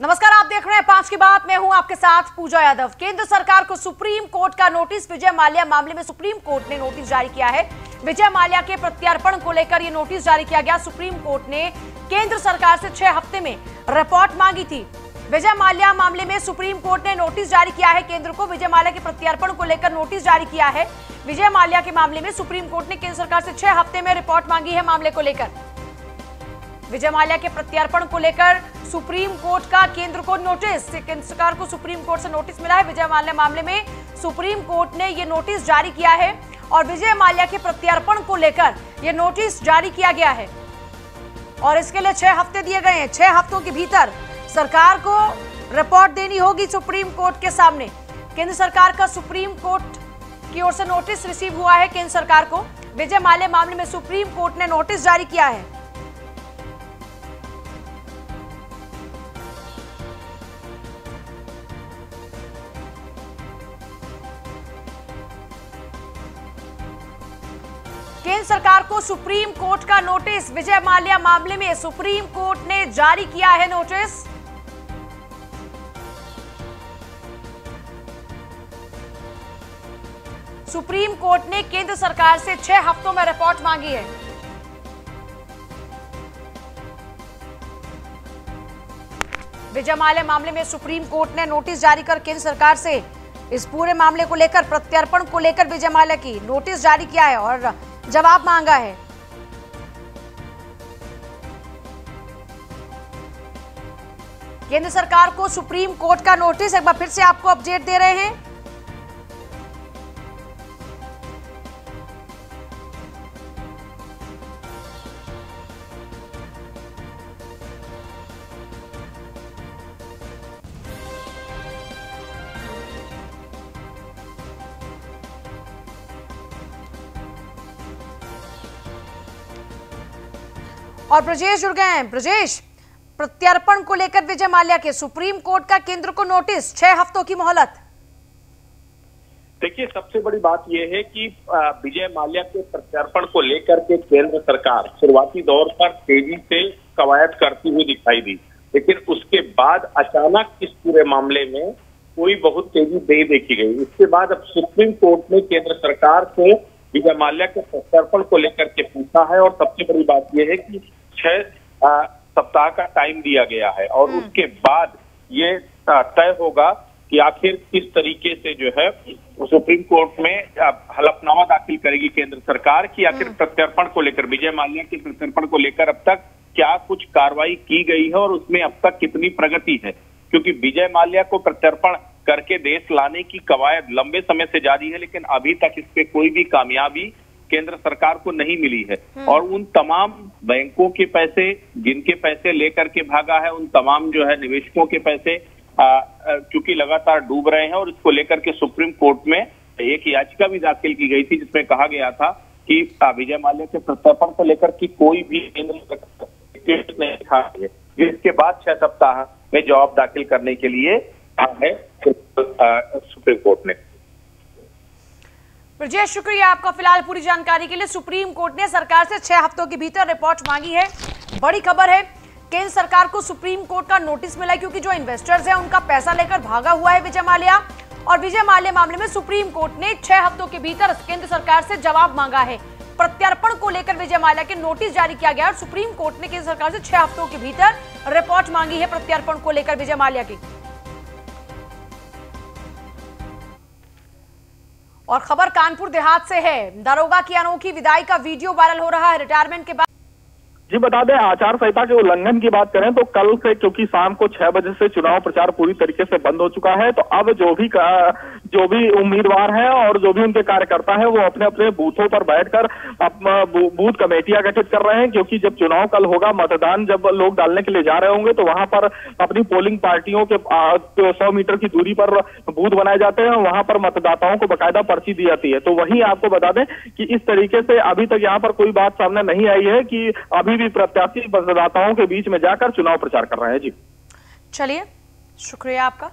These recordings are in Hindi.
नमस्कार, आप देख रहे हैं 5 की बात। मैं हूं आपके साथ पूजा यादव। केंद्र सरकार को सुप्रीम कोर्ट का नोटिस। विजय माल्या मामले में सुप्रीम कोर्ट ने नोटिस जारी किया है। विजय माल्या के प्रत्यार्पण को लेकर यह नोटिस जारी किया गया। सुप्रीम कोर्ट ने केंद्र सरकार से 6 हफ्ते में रिपोर्ट मांगी थी। विजय माल्या मामले में सुप्रीम कोर्ट ने नोटिस जारी किया है केंद्र को। विजय माल्या के प्रत्यार्पण को लेकर नोटिस जारी किया है। विजय माल्या के मामले में सुप्रीम कोर्ट ने केंद्र सरकार से 6 हफ्ते में रिपोर्ट मांगी है। मामले को लेकर विजय माल्या के प्रत्यार्पण को लेकर सुप्रीम कोर्ट का केंद्र को नोटिस। केंद्र सरकार को सुप्रीम कोर्ट से नोटिस मिला है। विजय माल्या मामले में सुप्रीम कोर्ट ने यह नोटिस जारी किया है और विजय माल्या के प्रत्यार्पण को लेकर यह नोटिस जारी किया गया है और इसके लिए 6 हफ्ते दिए गए हैं। 6 हफ्तों के भीतर सरकार को रिपोर्ट देनी होगी सुप्रीम कोर्ट के सामने। केंद्र सरकार का सुप्रीम कोर्ट की ओर से नोटिस रिसीव हुआ है। केंद्र सरकार को विजय माल्या मामले में सुप्रीम कोर्ट ने नोटिस जारी किया है। केंद्र सरकार को सुप्रीम कोर्ट का नोटिस। विजय माल्या मामले में सुप्रीम कोर्ट ने जारी किया है नोटिस। सुप्रीम कोर्ट ने केंद्र सरकार से 6 हफ्तों में रिपोर्ट मांगी है। विजय माल्या मामले में सुप्रीम कोर्ट ने नोटिस जारी कर केंद्र सरकार से इस पूरे मामले को लेकर, प्रत्यार्पण को लेकर विजय माल्या की नोटिस जारी किया है और जवाब मांगा है। केंद्र सरकार को सुप्रीम कोर्ट का नोटिस। एक बार फिर से आपको अपडेट दे रहे हैं। और ब्रजेश जुड़ गए हैं। ब्रजेश, प्रत्यार्पण को लेकर विजय माल्या के सुप्रीम कोर्ट का केंद्र को नोटिस, 6 हफ्तों की मोहलत। देखिए, सबसे बड़ी बात यह है कि विजय माल्या के प्रत्यार्पण को लेकर के केंद्र सरकार शुरुआती दौर पर तेजी से कवायद करती हुई दिखाई दी, लेकिन उसके बाद अचानक इस पूरे मामले में कोई बहुत तेजी नहीं देखी गई। इसके बाद अब सुप्रीम कोर्ट ने केंद्र सरकार से विजय माल्या के प्रत्यार्पण को लेकर के पूछा है और सबसे बड़ी बात यह है कि 6 सप्ताह का टाइम दिया गया है और उसके बाद ये तय होगा कि आखिर किस तरीके से जो है सुप्रीम कोर्ट में हलफनामा दाखिल करेगी केंद्र सरकार की आखिर प्रत्यार्पण को लेकर, विजय माल्या के प्रत्यार्पण को लेकर अब तक क्या कुछ कार्रवाई की गई है और उसमें अब तक कितनी प्रगति है। क्योंकि विजय माल्या को प्रत्यार्पण करके देश लाने की कवायद लंबे समय से जारी है, लेकिन अभी तक इस पे कोई भी कामयाबी केंद्र सरकार को नहीं मिली है। और उन तमाम बैंकों के पैसे जिनके पैसे लेकर के भागा है, उन तमाम जो है निवेशकों के पैसे चूंकि लगातार डूब रहे हैं और इसको लेकर के सुप्रीम कोर्ट में एक याचिका भी दाखिल की गई थी जिसमें कहा गया था कि विजय माल्या के प्रत्यार्पण को लेकर की कोई भी केंद्र सरकार नहीं दिखा है, जिसके बाद 6 सप्ताह में जवाब दाखिल करने के लिए है सुप्रीम कोर्ट ने। ब्रजेश, शुक्रिया आपका फिलहाल पूरी जानकारी के लिए। सुप्रीम कोर्ट ने सरकार से 6 हफ्तों के भीतर रिपोर्ट मांगी है। बड़ी खबर है, केंद्र सरकार को सुप्रीम कोर्ट का नोटिस मिला क्योंकि जो इन्वेस्टर्स हैं उनका पैसा लेकर भागा हुआ है विजय माल्या। और विजय माल्या मामले में सुप्रीम कोर्ट ने 6 हफ्तों के भीतर केंद्र सरकार से जवाब मांगा है। प्रत्यार्पण को लेकर विजय माल्या के नोटिस जारी किया गया और सुप्रीम कोर्ट ने केंद्र सरकार से 6 हफ्तों के भीतर रिपोर्ट मांगी है प्रत्यार्पण को लेकर विजय माल्या की। और खबर कानपुर देहात से है। दारोगा की अनोखी विदाई का वीडियो वायरल हो रहा है रिटायरमेंट के बाद। जी बता दें, आचार संहिता के उल्लंघन की बात करें तो कल से, क्योंकि शाम को 6 बजे से चुनाव प्रचार पूरी तरीके से बंद हो चुका है, तो अब जो भी उम्मीदवार हैं और जो भी उनके कार्यकर्ता हैं वो अपने अपने बूथों पर बैठकर बूथ कमेटियां गठित कर रहे हैं। क्योंकि जब चुनाव कल होगा, मतदान जब लोग डालने के लिए जा रहे होंगे तो वहां पर अपनी पोलिंग पार्टियों के 100 मीटर की दूरी पर बूथ बनाए जाते हैं, वहां पर मतदाताओं को बाकायदा पर्ची दी जाती है। तो वहीं आपको बता दें कि इस तरीके से अभी तक यहाँ पर कोई बात सामने नहीं आई है कि अभी भी प्रत्याशी मतदाताओं के बीच में जाकर चुनाव प्रचार कर रहे हैं। जी चलिए, शुक्रिया आपका।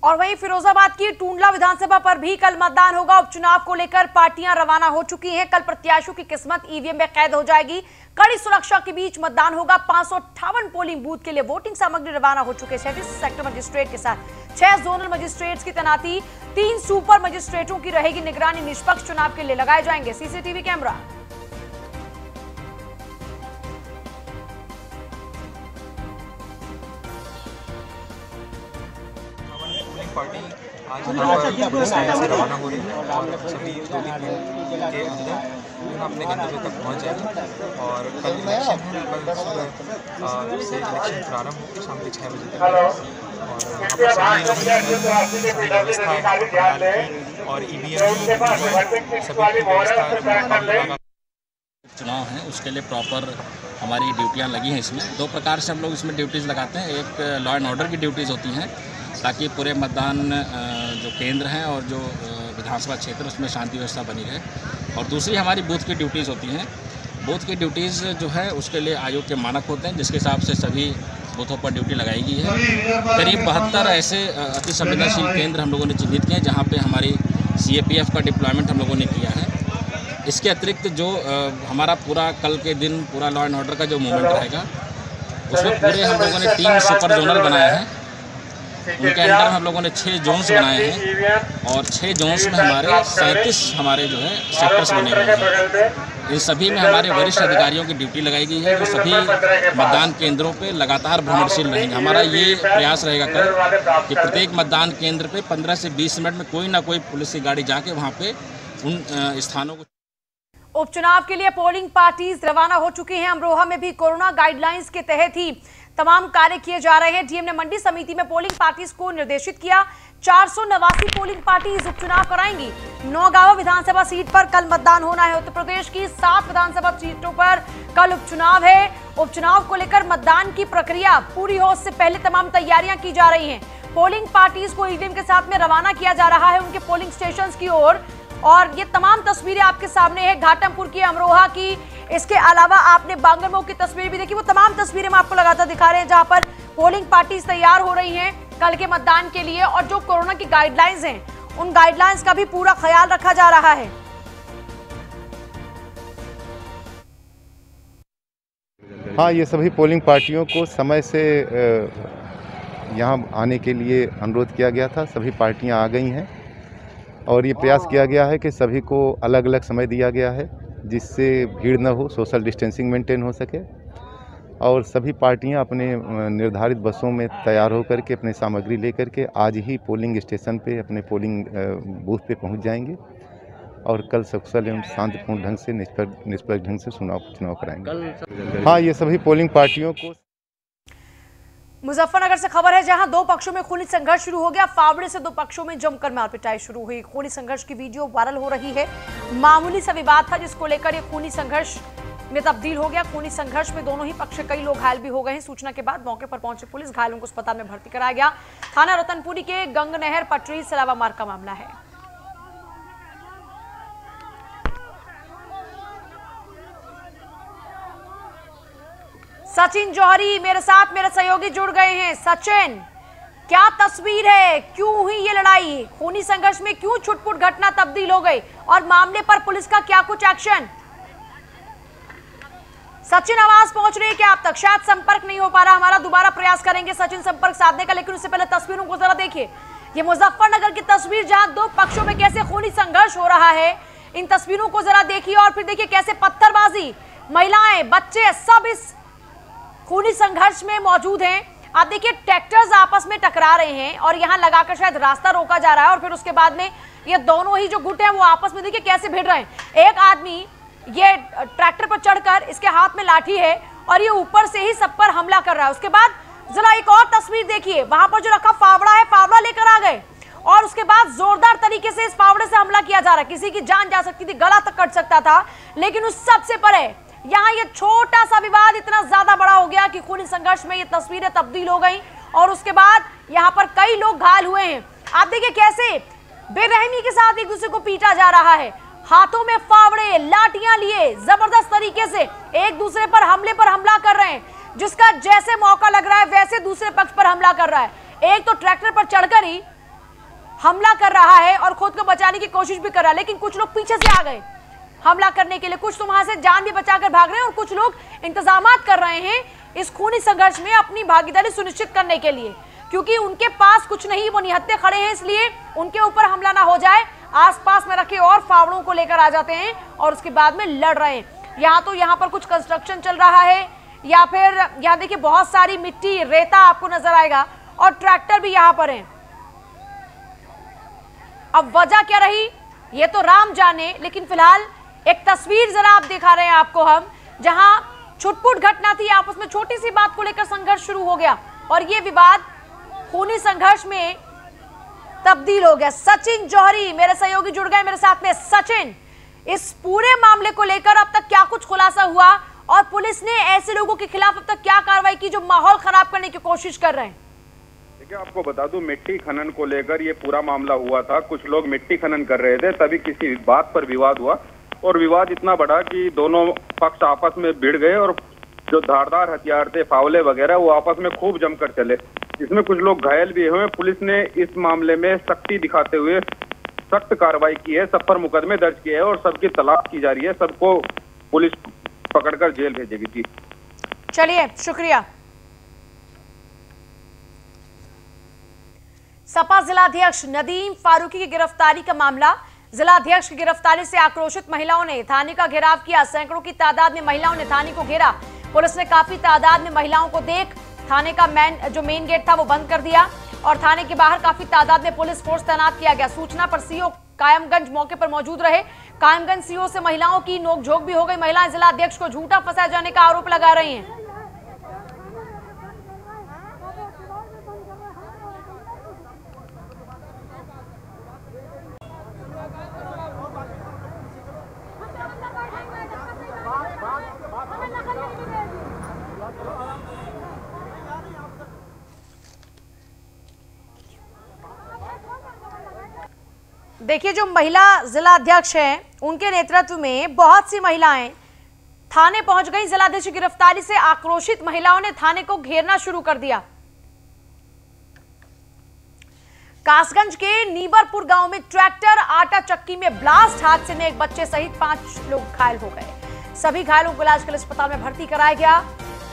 और वहीं फिरोजाबाद की टूंडला विधानसभा पर भी कल मतदान होगा। उपचुनाव को लेकर पार्टियां रवाना हो चुकी हैं। कल प्रत्याशियों की किस्मत ईवीएम में कैद हो जाएगी। कड़ी सुरक्षा के बीच मतदान होगा। 558 पोलिंग बूथ के लिए वोटिंग सामग्री रवाना हो चुके। 37 सेक्टर मजिस्ट्रेट के साथ 6 जोनल मजिस्ट्रेट्स की तैनाती, 3 सुपर मजिस्ट्रेटों की रहेगी निगरानी। निष्पक्ष चुनाव के लिए लगाए जाएंगे सीसीटीवी कैमरा। पार्टी आज पुलिस लाइन से रवाना हो रही है और सभी 2-3 मिनट के अंदर अपने गंतव्य तक पहुंच जाएगी। और कल इलेक्शन है, कल सुबह से इलेक्शन प्रारंभ होगी शाम के 6 बजे तक। और यहाँ पर सभी व्यवस्था है और ईवीएम सभी की व्यवस्था। चुनाव है उसके लिए प्रॉपर हमारी ड्यूटियाँ लगी हैं। इसमें 2 प्रकार से हम लोग इसमें ड्यूटीज़ लगाते हैं। एक लॉ एंड ऑर्डर की ड्यूटीज़ होती हैं ताकि पूरे मतदान जो केंद्र हैं और जो विधानसभा क्षेत्र उसमें शांति व्यवस्था बनी रहे। और दूसरी हमारी बूथ की ड्यूटीज़ होती हैं। बूथ की ड्यूटीज़ जो है उसके लिए आयोग के मानक होते हैं जिसके हिसाब से सभी बूथों पर ड्यूटी लगाई गई है। करीब 72 ऐसे अति संवेदनशील केंद्र हम लोगों ने चिन्हित किए हैं जहाँ पे हमारी CAPF का डिप्लॉयमेंट हम लोगों ने किया है। इसके अतिरिक्त जो हमारा पूरा कल के दिन पूरा लॉ एंड ऑर्डर का जो मूवमेंट रहेगा उसमें पूरे हम लोगों ने 3 सुपर जोनल बनाए हैं। उनके अंदर हम लोगों ने 6 जोन्स बनाए हैं और 6 जोन्स में हमारे 37 हमारे जो है सेक्टर्स बने हुए हैं। इन सभी में हमारे वरिष्ठ अधिकारियों की ड्यूटी लगाई गई है जो सभी मतदान केंद्रों पे लगातार भ्रमणशील रहेंगे। हमारा ये प्रयास रहेगा कल कि प्रत्येक मतदान केंद्र पे 15 से 20 मिनट में कोई ना कोई पुलिस की गाड़ी जाके वहाँ पे उन स्थानों को। उपचुनाव के लिए पोलिंग पार्टीज रवाना हो चुकी हैं। अमरोहा में भी कोरोना गाइडलाइंस के तहत ही तमाम कार्य किए जा रहे हैं। डीएम ने मंडी समिति में पोलिंग पार्टीज को निर्देशित किया। 489 पोलिंग पार्टीज उपचुनाव कराएंगी। नौगांव विधानसभा सीट पर कल मतदान होना है। उत्तर प्रदेश की 7 विधानसभा सीटों पर कल उपचुनाव है। उपचुनाव को लेकर मतदान की प्रक्रिया पूरी हो उससे पहले तमाम तैयारियां की जा रही हैं। पोलिंग पार्टीज को ईवीएम के साथ में रवाना किया जा रहा है उनके पोलिंग स्टेशन की ओर। और ये तमाम तस्वीरें आपके सामने है घाटमपुर की, अमरोहा की, इसके अलावा आपने बांगरमऊ की तस्वीर भी देखी। वो तमाम तस्वीरें हम आपको लगातार दिखा रहे हैं जहां पर पोलिंग पार्टीज तैयार हो रही हैं कल के मतदान के लिए। और जो कोरोना की गाइडलाइंस हैं उन गाइडलाइंस का भी पूरा ख्याल रखा जा रहा है। हाँ, ये सभी पोलिंग पार्टियों को समय से यहाँ आने के लिए अनुरोध किया गया था। सभी पार्टियाँ आ गई हैं और ये प्रयास किया गया है कि सभी को अलग अलग समय दिया गया है जिससे भीड़ न हो, सोशल डिस्टेंसिंग मेंटेन हो सके। और सभी पार्टियां अपने निर्धारित बसों में तैयार होकर के अपनी सामग्री लेकर के आज ही पोलिंग स्टेशन पे अपने पोलिंग बूथ पे पहुंच जाएंगे और कल सकुशल एवं शांतिपूर्ण ढंग से निष्पक्ष ढंग से चुनाव कराएंगे। हाँ, ये सभी पोलिंग पार्टियों को। मुजफ्फरनगर से खबर है जहां 2 पक्षों में खूनी संघर्ष शुरू हो गया। फावड़े से 2 पक्षों में जमकर मारपिटाई शुरू हुई। खूनी संघर्ष की वीडियो वायरल हो रही है। मामूली सा विवाद था जिसको लेकर ये खूनी संघर्ष में तब्दील हो गया। खूनी संघर्ष में दोनों ही पक्ष से कई लोग घायल भी हो गए हैं। सूचना के बाद मौके पर पहुंची पुलिस घायलों को अस्पताल में भर्ती कराया गया। थाना रतनपुरी के गंगनहर पटरी सलावा मार्ग का मामला है। सचिन जौहरी मेरे साथ मेरे सहयोगी जुड़ गए हैं। सचिन, क्या तस्वीर है, क्यों हुई ये लड़ाई, खूनी संघर्ष में क्यों छुटपुट घटना तब्दील हो गई और मामले पर पुलिस का क्या कुछ एक्शन? सचिन, आवाज पहुंच रही है क्या आप तक? शायद संपर्क नहीं हो पा रहा, हमारा दोबारा प्रयास करेंगे सचिन संपर्क साधने का, लेकिन उससे पहले तस्वीरों को जरा देखिए। ये मुजफ्फरनगर की तस्वीर जहां 2 पक्षों में कैसे खूनी संघर्ष हो रहा है, इन तस्वीरों को जरा देखिए। और फिर देखिए कैसे पत्थरबाजी, महिलाएं, बच्चे सब इस खूनी संघर्ष में मौजूद हैं। आप देखिए ट्रैक्टर्स आपस में टकरा रहे हैं और यहां लगाकर शायद रास्ता रोका जा रहा है और फिर उसके बाद में ये दोनों ही जो गुट हैं वो आपस में देखिए कैसे भिड़ रहे हैं। एक आदमी ये ट्रैक्टर पर चढ़कर, इसके हाथ में लाठी है और ये ऊपर से ही सब पर हमला कर रहा है। उसके बाद जरा एक और तस्वीर देखिए, वहां पर जो रखा फावड़ा है, फावड़ा लेकर आ गए और उसके बाद जोरदार तरीके से इस फावड़े से हमला किया जा रहा है। किसी की जान जा सकती थी, गला तक कट सकता था, लेकिन उस सबसे परे यहाँ ये छोटा सा विवाद इतना ज्यादा बड़ा हो गया कि खूनी संघर्ष में ये तस्वीरें तब्दील हो गई और उसके बाद यहाँ पर कई लोग घायल हुए हैं। आप देखिए कैसे बेरहमी के साथ एक दूसरे को पीटा जा रहा है। हाथों में फावड़े, लाठियां लिए जबरदस्त तरीके से एक दूसरे पर हमला कर रहे हैं। जिसका जैसे मौका लग रहा है वैसे दूसरे पक्ष पर हमला कर रहा है। एक तो ट्रैक्टर पर चढ़कर ही हमला कर रहा है और खुद को बचाने की कोशिश भी कर रहा है, लेकिन कुछ लोग पीछे से आ गए हमला करने के लिए। कुछ तो वहां से जान भी बचाकर भाग रहे हैं और कुछ लोग इंतजामात कर रहे हैं इस खूनी संघर्ष में अपनी भागीदारी सुनिश्चित करने के लिए, क्योंकि उनके पास कुछ नहीं, वो निहत्थे खड़े हैं, इसलिए उनके ऊपर हमला ना हो जाए, आसपास में रखे और फावड़ों को लेकर आ जाते हैं और उसके बाद में लड़ रहे हैं। यहाँ पर कुछ कंस्ट्रक्शन चल रहा है, या फिर यहाँ देखिए बहुत सारी मिट्टी रेता आपको नजर आएगा और ट्रैक्टर भी यहाँ पर है। अब वजह क्या रही ये तो राम जाने, लेकिन फिलहाल एक तस्वीर जरा आप दिखा रहे हैं आपको हम, जहां छुटपुट घटना थी, आपस में छोटी सी बात को लेकर संघर्ष शुरू हो गया और ये विवाद खूनी संघर्ष में तब्दील हो गया। सचिन जौहरी मेरे सहयोगी जुड़ गए मेरे साथ में। सचिन, इस पूरे मामले को लेकर अब तक क्या कुछ खुलासा हुआ और पुलिस ने ऐसे लोगों के खिलाफ अब तक क्या कार्रवाई की जो माहौल खराब करने की कोशिश कर रहे हैं? देखिए, आपको बता दूं, मिट्टी खनन को लेकर ये पूरा मामला हुआ था। कुछ लोग मिट्टी खनन कर रहे थे, तभी किसी बात पर विवाद हुआ और विवाद इतना बड़ा कि दोनों पक्ष आपस में भिड़ गए और जो धारदार हथियार थे, फावले वगैरह, वो आपस में खूब जमकर चले। इसमें कुछ लोग घायल भी हुए। पुलिस ने इस मामले में सख्ती दिखाते हुए सख्त कार्रवाई की है, सब पर मुकदमे दर्ज किए हैं और सबकी तलाश की जा रही है। सबको पुलिस पकड़कर जेल भेजेगी। जी चलिए, शुक्रिया। सपा जिलाध्यक्ष नदीम फारूकी की गिरफ्तारी का मामला। जिलाध्यक्ष की गिरफ्तारी से आक्रोशित महिलाओं ने थाने का घेराव किया। सैकड़ों की तादाद में महिलाओं ने थाने को घेरा। पुलिस ने काफी तादाद में महिलाओं को देख थाने का मेन गेट था वो बंद कर दिया और थाने के बाहर काफी तादाद में पुलिस फोर्स तैनात किया गया। सूचना पर सीओ कायमगंज मौके पर मौजूद रहे। कायमगंज सीओ से महिलाओं की नोकझोंक भी हो गई। महिलाएं जिलाध्यक्ष को झूठा फंसाए जाने का आरोप लगा रही हैं। देखिए, जो महिला जिला अध्यक्ष हैं उनके नेतृत्व में बहुत सी महिलाएं थाने पहुंच गई। जिलाध्यक्ष की गिरफ्तारी से आक्रोशित महिलाओं ने थाने को घेरना शुरू कर दिया। कासगंज के नीबरपुर गांव में ट्रैक्टर आटा चक्की में ब्लास्ट। हादसे में एक बच्चे सहित 5 लोग घायल हो गए। सभी घायलों को इलाज के लिए अस्पताल में भर्ती कराया गया।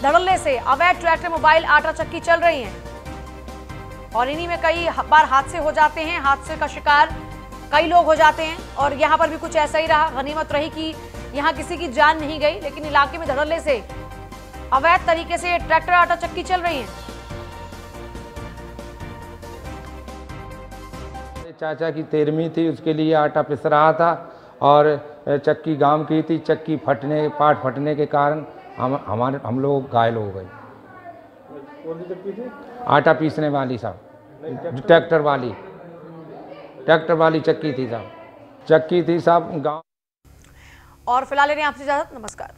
धड़ल्ले से अवैध ट्रैक्टर, मोबाइल, आटा चक्की चल रही है और इन्हीं में कई बार हादसे हो जाते हैं। हादसे का शिकार कई लोग हो जाते हैं और यहाँ पर भी कुछ ऐसा ही रहा। गनीमत रही कि यहाँ किसी की जान नहीं गई, लेकिन इलाके में धड़ल्ले से अवैध तरीके से ट्रैक्टर, आटा चक्की चल रही है। चाचा की 13वीं थी, उसके लिए आटा पिस रहा था और चक्की गांव की थी। चक्की पार्ट फटने के कारण हम लोग घायल हो गए। कौन सी चक्की थी? आटा पीसने वाली साहब, ट्रैक्टर वाली चक्की थी साहब। चक्की थी साहब गांव। और फिलहाल आपसे इजाजत, नमस्कार।